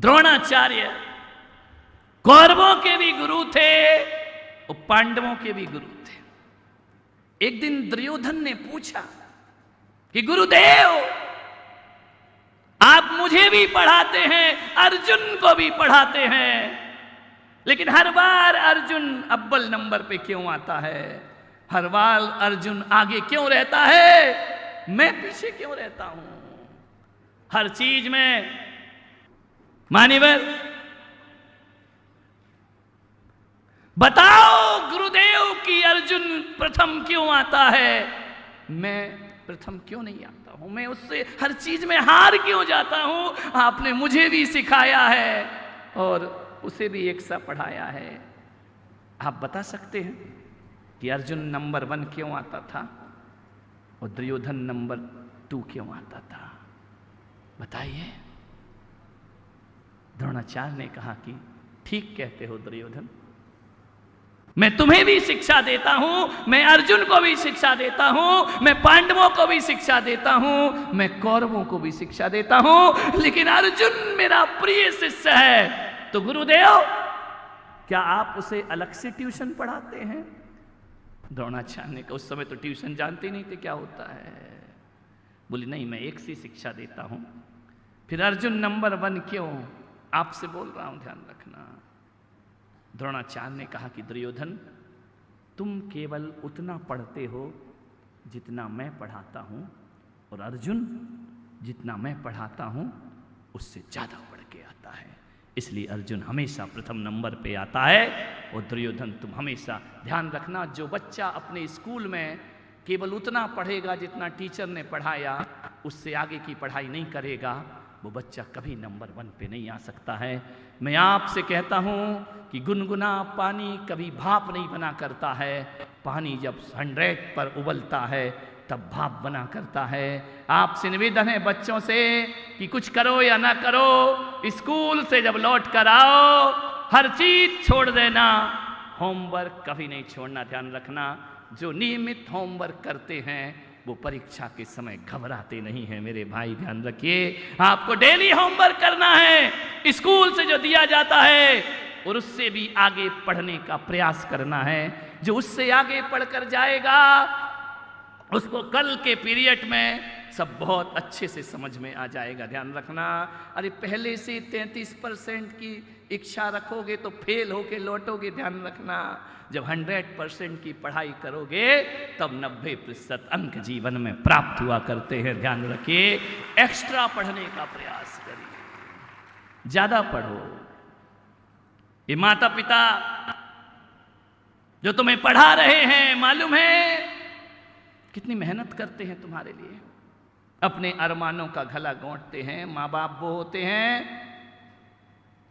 द्रोणाचार्य कौरवों के भी गुरु थे और पांडवों के भी गुरु थे। एक दिन दुर्योधन ने पूछा कि गुरुदेव, आप मुझे भी पढ़ाते हैं, अर्जुन को भी पढ़ाते हैं, लेकिन हर बार अर्जुन अव्वल नंबर पे क्यों आता है? हर बार अर्जुन आगे क्यों रहता है, मैं पीछे क्यों रहता हूं? हर चीज में मान्यवर बताओ गुरुदेव कि अर्जुन प्रथम क्यों आता है, मैं प्रथम क्यों नहीं आता हूं? मैं उससे हर चीज में हार क्यों जाता हूं? आपने मुझे भी सिखाया है और उसे भी एक सा पढ़ाया है। आप बता सकते हैं कि अर्जुन नंबर 1 क्यों आता था और दुर्योधन नंबर 2 क्यों आता था? बताइए। द्रोणाचार्य ने कहा कि ठीक कहते हो दुर्योधन, मैं तुम्हें भी शिक्षा देता हूं, मैं अर्जुन को भी शिक्षा देता हूं, मैं पांडवों को भी शिक्षा देता हूं, मैं कौरवों को भी शिक्षा देता हूं, लेकिन अर्जुन मेरा प्रिय शिष्य है। तो गुरुदेव, क्या आप उसे अलग से ट्यूशन पढ़ाते हैं? द्रोणाचार्य ने कहा, उस समय तो ट्यूशन जानते नहीं थे क्या होता है। बोले नहीं, मैं एक सी शिक्षा देता हूं। फिर अर्जुन नंबर 1 क्यों? आपसे बोल रहा हूं, ध्यान रखना। द्रोणाचार्य ने कहा कि दुर्योधन, तुम केवल उतना पढ़ते हो जितना मैं पढ़ाता हूं, और अर्जुन जितना मैं पढ़ाता हूं उससे ज्यादा पढ़ के आता है, इसलिए अर्जुन हमेशा प्रथम नंबर पे आता है। और दुर्योधन, तुम हमेशा ध्यान रखना, जो बच्चा अपने स्कूल में केवल उतना पढ़ेगा जितना टीचर ने पढ़ाया, उससे आगे की पढ़ाई नहीं करेगा, वो बच्चा कभी नंबर 1 पे नहीं आ सकता है। मैं आपसे कहता हूं कि गुनगुना पानी कभी भाप नहीं बना करता है। पानी जब 100 पर उबलता है तब भाप बना करता है। आपसे निवेदन है बच्चों से कि कुछ करो या ना करो, स्कूल से जब लौट कर आओ हर चीज छोड़ देना, होमवर्क कभी नहीं छोड़ना। ध्यान रखना, जो नियमित होमवर्क करते हैं वो परीक्षा के समय घबराते नहीं हैं। मेरे भाई ध्यान रखिए, आपको डेली होमवर्क करना है, स्कूल से जो दिया जाता है, और उससे भी आगे पढ़ने का प्रयास करना है। जो उससे आगे पढ़कर जाएगा उसको कल के पीरियड में सब बहुत अच्छे से समझ में आ जाएगा। ध्यान रखना, अरे पहले से 33% की इच्छा रखोगे तो फेल होके लौटोगे। ध्यान रखना, जब 100% की पढ़ाई करोगे तब 90% अंक जीवन में प्राप्त हुआ करते हैं। ध्यान रखिए, एक्स्ट्रा पढ़ने का प्रयास करिए, ज्यादा पढ़ो। ये माता पिता जो तुम्हें पढ़ा रहे हैं, मालूम है कितनी मेहनत करते हैं तुम्हारे लिए, अपने अरमानों का गला घोंटते हैं। माँ बाप वो होते हैं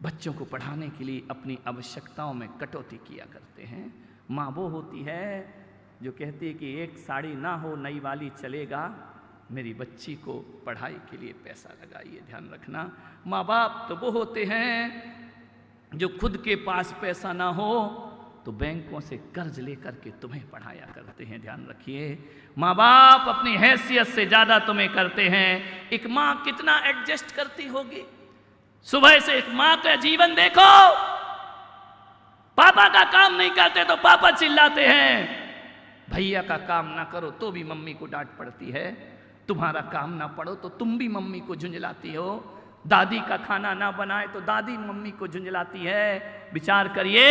बच्चों को पढ़ाने के लिए अपनी आवश्यकताओं में कटौती किया करते हैं। माँ वो होती है जो कहती है कि एक साड़ी ना हो नई वाली चलेगा, मेरी बच्ची को पढ़ाई के लिए पैसा लगाइए। ध्यान रखना, माँ बाप तो वो होते हैं जो खुद के पास पैसा ना हो तो बैंकों से कर्ज लेकर के तुम्हें पढ़ाया करते हैं। ध्यान रखिए, माँ बाप अपनी हैसियत से ज्यादा तुम्हें करते हैं। एक माँ कितना एडजस्ट करती होगी। सुबह से एक माँ का जीवन देखो, पापा का काम नहीं करते तो पापा चिल्लाते हैं, भैया का काम ना करो तो भी मम्मी को डांट पड़ती है, तुम्हारा काम ना पड़ो तो तुम भी मम्मी को झुंझलाती हो, दादी का खाना ना बनाए तो दादी मम्मी को झुंझलाती है। विचार करिए,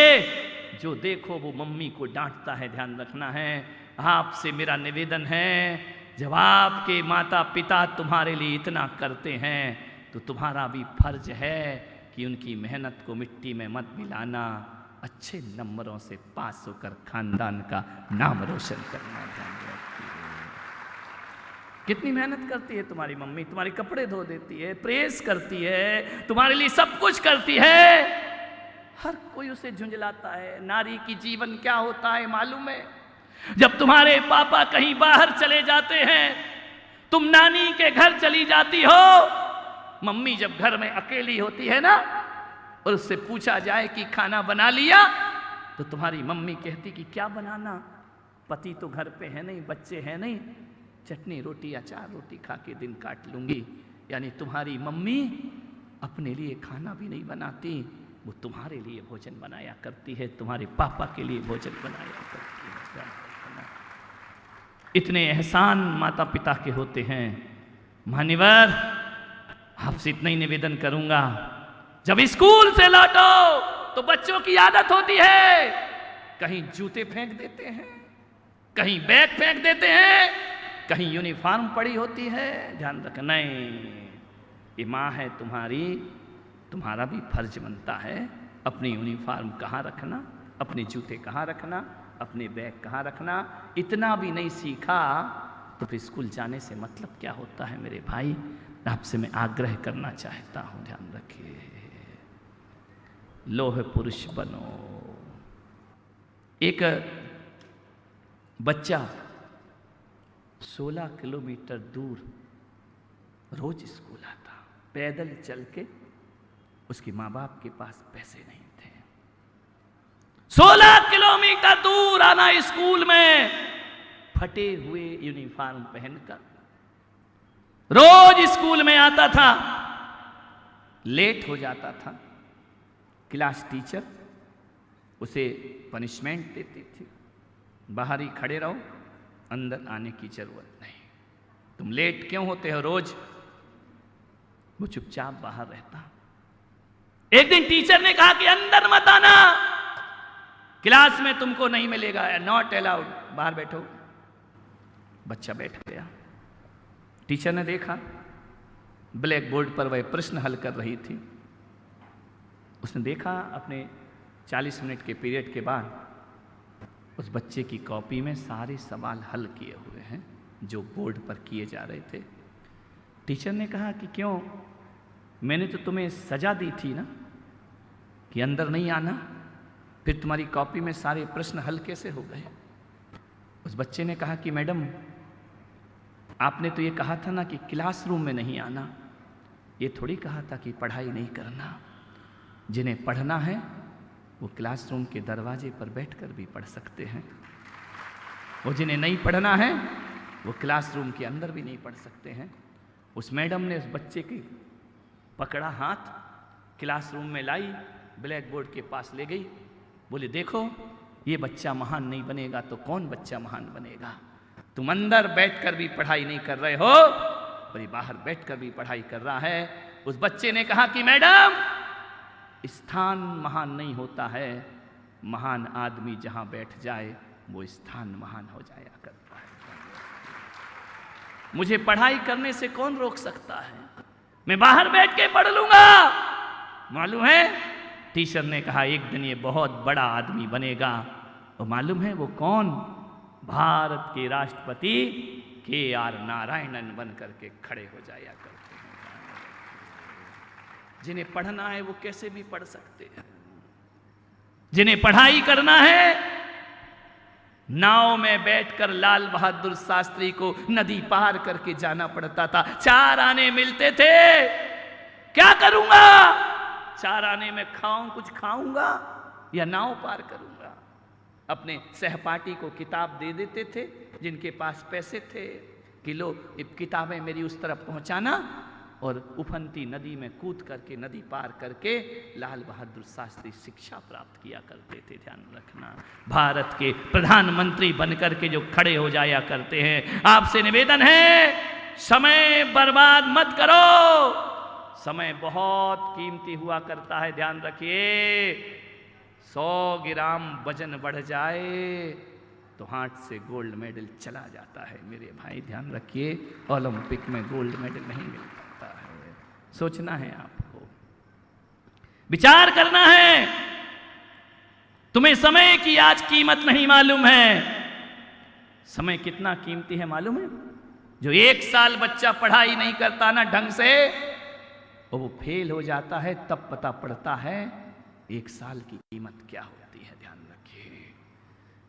जो देखो वो मम्मी को डांटता है। ध्यान रखना है, आपसे मेरा निवेदन है, जब आपके माता पिता तुम्हारे लिए इतना करते हैं तो तुम्हारा भी फर्ज है कि उनकी मेहनत को मिट्टी में मत मिलाना, अच्छे नंबरों से पास होकर खानदान का नाम रोशन करना। कितनी मेहनत करती है तुम्हारी मम्मी, तुम्हारे कपड़े धो देती है, प्रेस करती है, तुम्हारे लिए सब कुछ करती है। हर कोई उसे झुंझलाता है। नारी की जीवन क्या होता है मालूम है? जब तुम्हारे पापा कहीं बाहर चले जाते हैं, तुम नानी के घर चली जाती हो, मम्मी जब घर में अकेली होती है ना, और उससे पूछा जाए कि खाना बना लिया, तो तुम्हारी मम्मी कहती कि क्या बनाना, पति तो घर पे है नहीं, बच्चे हैं नहीं, चटनी रोटी अचार रोटी खा के दिन काट लूंगी। यानी तुम्हारी मम्मी अपने लिए खाना भी नहीं बनाती, वो तुम्हारे लिए भोजन बनाया करती है, तुम्हारे पापा के लिए भोजन बनाया करती है। इतने एहसान माता पिता के होते हैं। मान्यवर, आपसे इतना ही निवेदन करूंगा, जब स्कूल से लौटो तो बच्चों की आदत होती है, कहीं जूते फेंक देते हैं, कहीं बैग फेंक देते हैं, कहीं यूनिफॉर्म पड़ी होती है। ध्यान रखना, नहीं, ये माँ है तुम्हारी, तुम्हारा भी फर्ज बनता है अपनी यूनिफॉर्म कहाँ रखना, अपने जूते कहाँ रखना, अपने बैग कहाँ रखना। इतना भी नहीं सीखा तो फिर स्कूल जाने से मतलब क्या होता है। मेरे भाई, आपसे मैं आग्रह करना चाहता हूँ, ध्यान रखिए, लोह पुरुष बनो। एक बच्चा 16 किलोमीटर दूर रोज स्कूल आता, पैदल चल के, उसके माँ बाप के पास पैसे नहीं थे। 16 किलोमीटर दूर आना स्कूल में, फटे हुए यूनिफॉर्म पहनकर रोज स्कूल में आता था, लेट हो जाता था, क्लास टीचर उसे पनिशमेंट देती थी, बाहर ही खड़े रहो, अंदर आने की जरूरत नहीं, तुम लेट क्यों होते हो रोज। वो चुपचाप बाहर रहता। एक दिन टीचर ने कहा कि अंदर मत आना, क्लास में तुमको नहीं मिलेगा, नॉट अलाउड, बाहर बैठो। बच्चा बैठ गया। टीचर ने देखा ब्लैक बोर्ड पर वह प्रश्न हल कर रही थी। उसने देखा अपने 40 मिनट के पीरियड के बाद उस बच्चे की कॉपी में सारे सवाल हल किए हुए हैं जो बोर्ड पर किए जा रहे थे। टीचर ने कहा कि क्यों, मैंने तो तुम्हें सजा दी थी ना कि अंदर नहीं आना, फिर तुम्हारी कॉपी में सारे प्रश्न हल कैसे हो गए। उस बच्चे ने कहा कि मैडम, आपने तो ये कहा था ना कि क्लासरूम में नहीं आना, ये थोड़ी कहा था कि पढ़ाई नहीं करना। जिन्हें पढ़ना है वो क्लासरूम के दरवाजे पर बैठकर भी पढ़ सकते हैं, और जिन्हें नहीं पढ़ना है वो क्लासरूम के अंदर भी नहीं पढ़ सकते हैं। उस मैडम ने उस बच्चे की पकड़ा हाथ, क्लासरूम में लाई, ब्लैक बोर्ड के पास ले गई, बोले देखो ये बच्चा महान नहीं बनेगा तो कौन बच्चा महान बनेगा। तुम अंदर बैठकर भी पढ़ाई नहीं कर रहे हो और ये बाहर बैठकर भी पढ़ाई कर रहा है। उस बच्चे ने कहा कि मैडम, स्थान महान नहीं होता है, महान आदमी जहां बैठ जाए वो स्थान महान हो जाया करता है। मुझे पढ़ाई करने से कौन रोक सकता है, मैं बाहर बैठ के पढ़ लूंगा। मालूम है, टीचर ने कहा एक दिन ये बहुत बड़ा आदमी बनेगा, और मालूम है वो कौन, भारत के राष्ट्रपति KR नारायणन बन करके खड़े हो जाया करते हैं। जिन्हें पढ़ना है वो कैसे भी पढ़ सकते हैं। जिन्हें पढ़ाई करना है, नाव में बैठकर लाल बहादुर शास्त्री को नदी पार करके जाना पड़ता था। 4 आने मिलते थे, क्या करूंगा, 4 आने में कुछ खाऊंगा या नाव पार करूंगा। अपने सहपाठी को किताब दे देते थे जिनके पास पैसे थे कि लो किताबें मेरी उस तरफ पहुंचाना, और उफनती नदी में कूद करके, नदी पार करके लाल बहादुर शास्त्री शिक्षा प्राप्त किया करते थे। ध्यान रखना, भारत के प्रधानमंत्री बनकर के जो खड़े हो जाया करते हैं, आपसे निवेदन है समय बर्बाद मत करो, समय बहुत कीमती हुआ करता है। ध्यान रखिए, 100 ग्राम वजन बढ़ जाए तो हाथ से गोल्ड मेडल चला जाता है। मेरे भाई ध्यान रखिए, ओलंपिक में गोल्ड मेडल नहीं मिल पाता है। सोचना है आपको, विचार करना है। तुम्हें समय की आज कीमत नहीं मालूम है। समय कितना कीमती है मालूम है? जो 1 साल बच्चा पढ़ाई नहीं करता ना ढंग से, और वो फेल हो जाता है, तब पता पड़ता है 1 साल की कीमत क्या होती है। ध्यान रखिए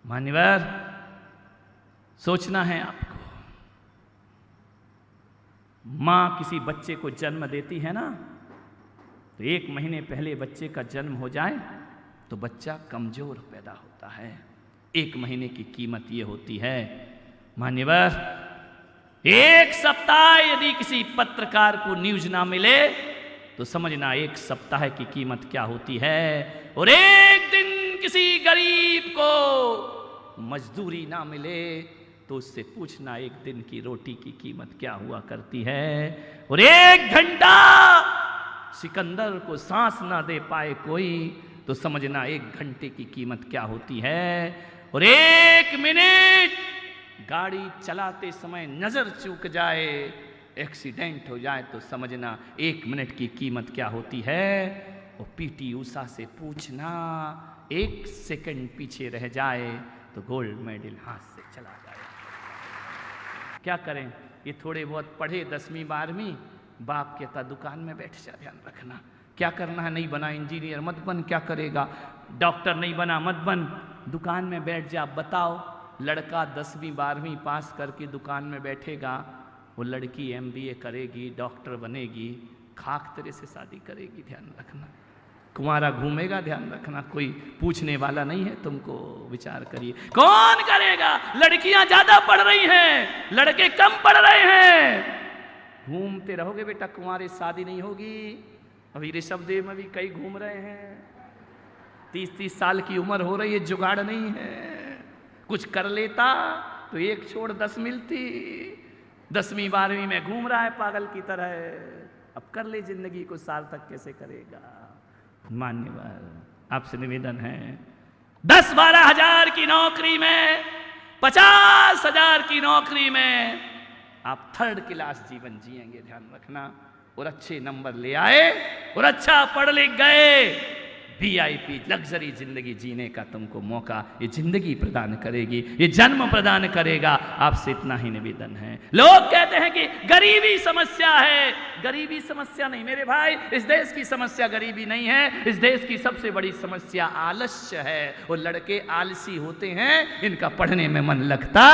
मान्यवर, सोचना है आपको। मां किसी बच्चे को जन्म देती है ना, तो 1 महीने पहले बच्चे का जन्म हो जाए तो बच्चा कमजोर पैदा होता है। 1 महीने की कीमत ये होती है मान्यवर। 1 सप्ताह यदि किसी पत्रकार को न्यूज ना मिले तो समझना एक सप्ताह की कीमत क्या होती है। और एक दिन किसी गरीब को मजदूरी ना मिले तो उससे पूछना एक दिन की रोटी की कीमत क्या हुआ करती है। और एक घंटा सिकंदर को सांस ना दे पाए कोई तो समझना एक घंटे की कीमत क्या होती है। और एक मिनट गाड़ी चलाते समय नजर चूक जाए, एक्सीडेंट हो जाए तो समझना एक मिनट की कीमत क्या होती है। और पीटी ऊषा से पूछना एक सेकंड पीछे रह जाए तो गोल्ड मेडल हाथ से चला जाए। क्या करें, ये थोड़े बहुत पढ़े 10वीं 12वीं, बाप कहता दुकान में बैठ जा, ध्यान रखना क्या करना है, नहीं बना इंजीनियर मत बन, क्या करेगा, डॉक्टर नहीं बना मत बन, दुकान में बैठ जा। बताओ लड़का 10वीं 12वीं पास करके दुकान में बैठेगा, वो लड़की MBA करेगी, डॉक्टर बनेगी, खाक तेरे से शादी करेगी, ध्यान रखना। कुंवारा घूमेगा, ध्यान रखना, कोई पूछने वाला नहीं है तुमको, विचार करिए कौन करेगा। लड़कियां ज्यादा पढ़ रही हैं, लड़के कम पढ़ रहे हैं, घूमते रहोगे बेटा, कुंवारे शादी नहीं होगी। अभी ऋषभ देव में भी कई घूम रहे हैं, 30-30 साल की उम्र हो रही है, जुगाड़ नहीं है। कुछ कर लेता तो एक छोड़ 10 मिलती, 10वीं 12वीं में घूम रहा है पागल की तरह। अब कर ले जिंदगी को सार्थक कैसे करेगा। मान्यवर आपसे निवेदन है 10-12 हजार की नौकरी में, 50 हजार की नौकरी में आप 3rd क्लास जीवन जिएंगे, ध्यान रखना। और अच्छे नंबर ले आए और अच्छा पढ़ लिख गए, VIP लग्जरी जिंदगी जीने का तुमको मौका ये जिंदगी प्रदान करेगी, ये जन्म प्रदान करेगा। आपसे इतना ही निवेदन है। लोग कहते हैं कि गरीबी समस्या है, गरीबी समस्या नहीं मेरे भाई, इस देश की समस्या गरीबी नहीं है, इस देश की सबसे बड़ी समस्या आलस्य है। और लड़के आलसी होते हैं, इनका पढ़ने में मन लगता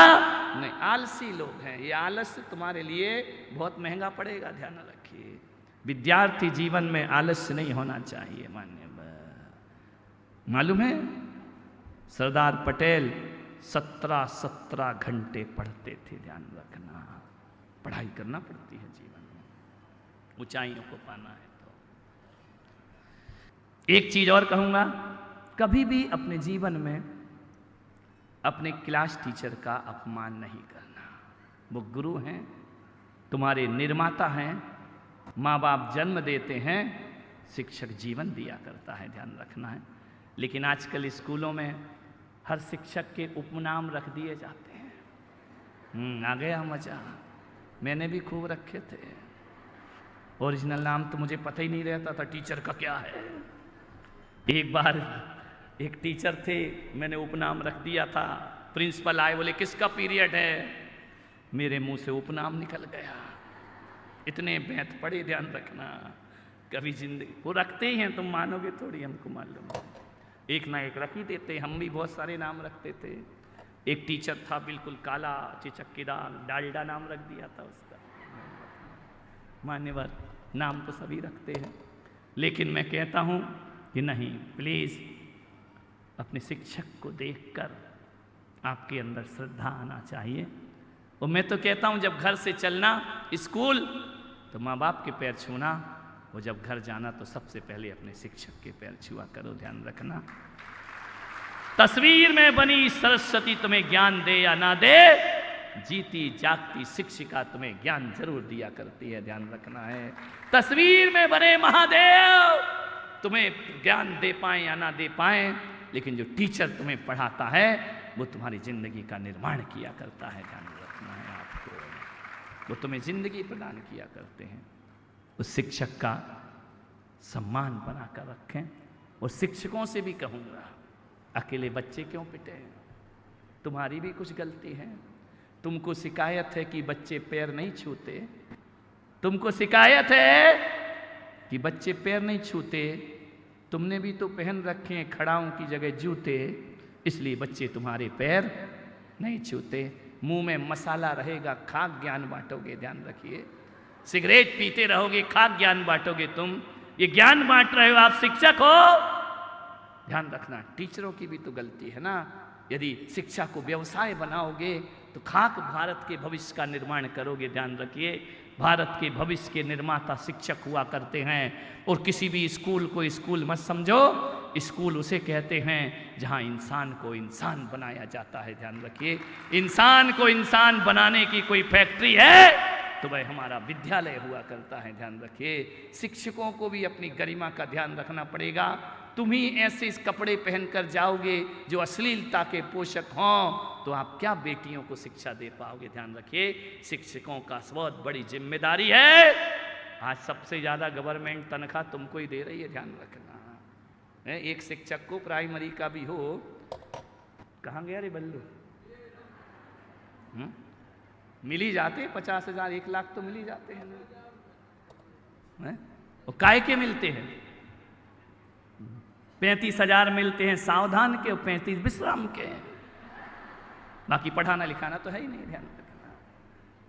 नहीं, आलसी लोग हैं। ये आलस्य तुम्हारे लिए बहुत महंगा पड़ेगा, ध्यान रखिए। विद्यार्थी जीवन में आलस्य नहीं होना चाहिए। मालूम है सरदार पटेल 17 घंटे पढ़ते थे, ध्यान रखना। पढ़ाई करना पड़ती है जीवन में, ऊंचाइयों को पाना है। तो एक चीज और कहूंगा, कभी भी अपने जीवन में अपने क्लास टीचर का अपमान नहीं करना। वो गुरु हैं, तुम्हारे निर्माता हैं, माँ बाप जन्म देते हैं, शिक्षक जीवन दिया करता है, ध्यान रखना है। लेकिन आजकल स्कूलों में हर शिक्षक के उपनाम रख दिए जाते हैं। आ गया मजा, मैंने भी खूब रखे थे। ओरिजिनल नाम तो मुझे पता ही नहीं रहता था टीचर का क्या है। एक बार एक टीचर थे, मैंने उपनाम रख दिया था। प्रिंसिपल आए, बोले किसका पीरियड है, मेरे मुंह से उपनाम निकल गया। इतने बैंत पड़े, ध्यान रखना। कभी जिंदगी वो रखते ही हैं, तुम मानोगे थोड़ी, हमको मालूम। एक ना एक रख ही देते, हम भी बहुत सारे नाम रखते थे। एक टीचर था बिल्कुल काला चिचक्कीदार, डालडा नाम रख दिया था उसका। मान्यवर नाम तो सभी रखते हैं, लेकिन मैं कहता हूं कि नहीं, प्लीज अपने शिक्षक को देखकर आपके अंदर श्रद्धा आना चाहिए। और मैं तो कहता हूं जब घर से चलना स्कूल तो माँ बाप के पैर छूना, और जब घर जाना तो सबसे पहले अपने शिक्षक के पैर छुआ करो, ध्यान रखना। तस्वीर में बनी सरस्वती तुम्हें ज्ञान दे या ना दे, जीती जागती शिक्षिका तुम्हें ज्ञान जरूर दिया करती है, ध्यान रखना है। तस्वीर में बने महादेव तुम्हें ज्ञान दे पाए या ना दे पाए, लेकिन जो टीचर तुम्हें पढ़ाता है वो तुम्हारी जिंदगी का निर्माण किया करता है, ध्यान रखना है आपको। वो तुम्हें जिंदगी प्रदान किया करते हैं। उस शिक्षक का सम्मान बनाकर रखें। और शिक्षकों से भी कहूँगा, अकेले बच्चे क्यों पिटे, तुम्हारी भी कुछ गलती है। तुमको शिकायत है कि बच्चे पैर नहीं छूते, तुमको शिकायत है कि बच्चे पैर नहीं छूते, तुमने भी तो पहन रखे हैं खड़ाओं की जगह जूते, इसलिए बच्चे तुम्हारे पैर नहीं छूते। मुंह में मसाला रहेगा, खाक ज्ञान बांटोगे, ध्यान रखिए। सिगरेट पीते रहोगे, खाक ज्ञान बांटोगे तुम। ये ज्ञान बांट रहे हो, आप शिक्षक हो, ध्यान रखना। टीचरों की भी तो गलती है ना। यदि शिक्षा को व्यवसाय बनाओगे तो खाक भारत के भविष्य का निर्माण करोगे, ध्यान रखिए। भारत के भविष्य के निर्माता शिक्षक हुआ करते हैं। और किसी भी स्कूल को स्कूल मत समझो, स्कूल उसे कहते हैं जहां इंसान को इंसान बनाया जाता है। ध्यान रखिए, इंसान को इंसान बनाने की कोई फैक्ट्री है तो वह हमारा विद्यालय हुआ करता है। ध्यान रखिए, शिक्षकों को भी अपनी गरिमा का ध्यान रखना पड़ेगा। तुम ही ऐसे कपड़े पहनकर जाओगे जो अश्लीलता के पोषक हों तो आप क्या बेटियों को शिक्षा दे पाओगे। ध्यान रखिए, शिक्षकों का बहुत बड़ी जिम्मेदारी है। आज सबसे ज़्यादा गवर्नमेंट तनख्वाह तुमको ही दे रही है, ध्यान रखना। एक शिक्षक को प्राइमरी का भी हो, कहाँ गया रे बल्लू, मिल ही जाते 50,000 1 लाख तो मिल ही जाते हैं। और काय के मिलते हैं? 35,000 मिलते हैं सावधान के और 35 विश्राम के। बाकी पढ़ाना लिखाना तो है ही नहीं। ध्यान रखना,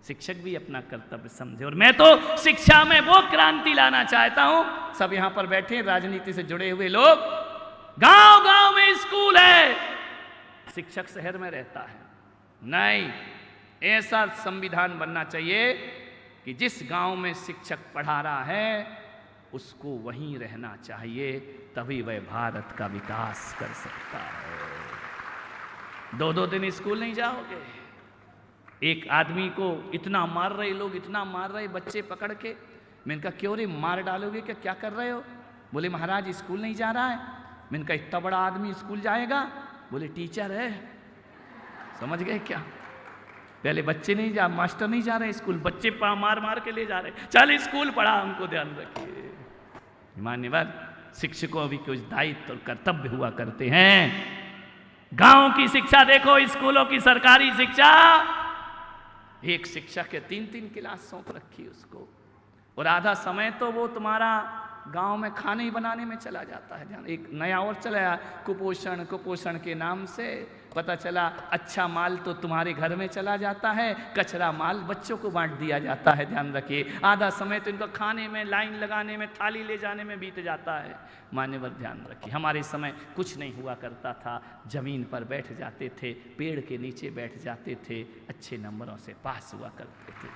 शिक्षक भी अपना कर्तव्य समझे। और मैं तो शिक्षा में वो क्रांति लाना चाहता हूं। सब यहां पर बैठे राजनीति से जुड़े हुए लोग, गांव गांव में स्कूल है, शिक्षक शहर में रहता है। नहीं, ऐसा संविधान बनना चाहिए कि जिस गांव में शिक्षक पढ़ा रहा है उसको वहीं रहना चाहिए, तभी वह भारत का विकास कर सकता है। 2-2 दिन स्कूल नहीं जाओगे। एक आदमी को इतना मार रहे लोग, इतना मार रहे बच्चे पकड़ के। मैंने कहा क्यों रे, मार डालोगे क्या, क्या कर रहे हो? बोले महाराज स्कूल नहीं जा रहा है। मैंने कहा इतना बड़ा आदमी स्कूल जाएगा? बोले टीचर है। समझ गए क्या? पहले बच्चे नहीं जा, मास्टर नहीं जा रहे स्कूल, बच्चे मार मार के ले जा रहे। चल स्कूल पढ़ा, हमको ध्यान रखिए। मान्यवर, शिक्षकों भी कुछ दायित्व और कर्तव्य हुआ करते हैं। गांव की शिक्षा देखो, स्कूलों की सरकारी शिक्षा, एक शिक्षक के 3-3 क्लास सौंप रखी उसको, और आधा समय तो वो तुम्हारा गांव में खाने ही बनाने में चला जाता है। ध्यान, एक नया और चला कुपोषण के नाम से पता चला अच्छा माल तो तुम्हारे घर में चला जाता है, कचरा माल बच्चों को बांट दिया जाता है। ध्यान रखिए, आधा समय तो इनको खाने में, लाइन लगाने में, थाली ले जाने में बीत जाता है। मान्यवर ध्यान रखिए, हमारे समय कुछ नहीं हुआ करता था। जमीन पर बैठ जाते थे, पेड़ के नीचे बैठ जाते थे, अच्छे नंबरों से पास हुआ करते थे।